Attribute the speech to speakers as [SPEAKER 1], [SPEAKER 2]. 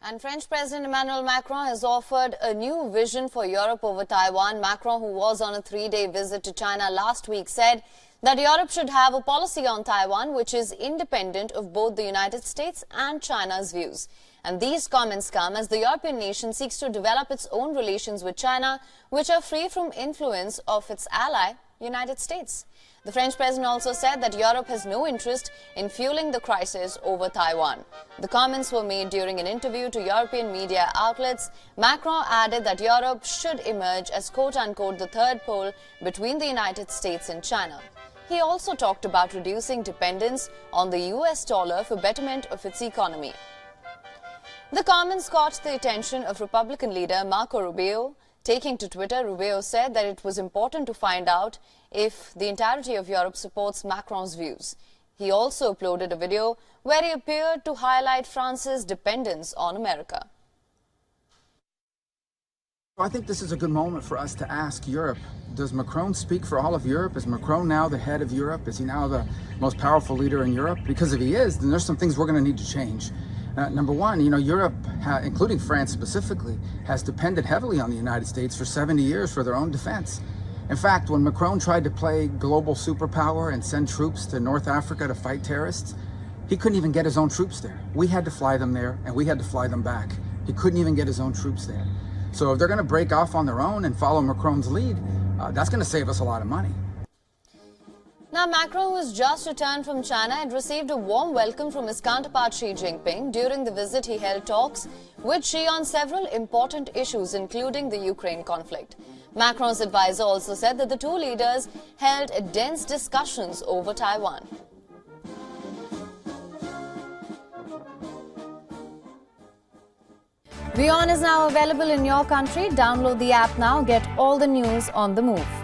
[SPEAKER 1] And French President Emmanuel Macron has offered a new vision for Europe over Taiwan. Macron, who was on a 3-day visit to China last week, said that Europe should have a policy on Taiwan which is independent of both the United States and China's views. And these comments come as the European nation seeks to develop its own relations with China, which are free from influence of its ally, United States. The French president also said that Europe has no interest in fueling the crisis over Taiwan. The comments were made during an interview to European media outlets. Macron added that Europe should emerge as quote-unquote the third pole between the United States and China. He also talked about reducing dependence on the US dollar for betterment of its economy. The comments caught the attention of Republican leader Marco Rubio. Taking to Twitter, Rubio said that it was important to find out if the entirety of Europe supports Macron's views. He also uploaded a video where he appeared to highlight France's dependence on America.
[SPEAKER 2] I think this is a good moment for us to ask Europe, does Macron speak for all of Europe? Is Macron now the head of Europe? Is he now the most powerful leader in Europe? Because if he is, then there's some things we're going to need to change. Number one, Europe, including France specifically, has depended heavily on the United States for 70 years for their own defense. In fact, when Macron tried to play global superpower and send troops to North Africa to fight terrorists, he couldn't even get his own troops there. We had to fly them there, and we had to fly them back. He couldn't even get his own troops there. So if they're going to break off on their own and follow Macron's lead, that's going to save us a lot of money.
[SPEAKER 1] Now, Macron, who has just returned from China, had received a warm welcome from his counterpart Xi Jinping. During the visit, he held talks with Xi on several important issues, including the Ukraine conflict. Macron's advisor also said that the two leaders held dense discussions over Taiwan. WION is now available in your country. Download the app now. Get all the news on the move.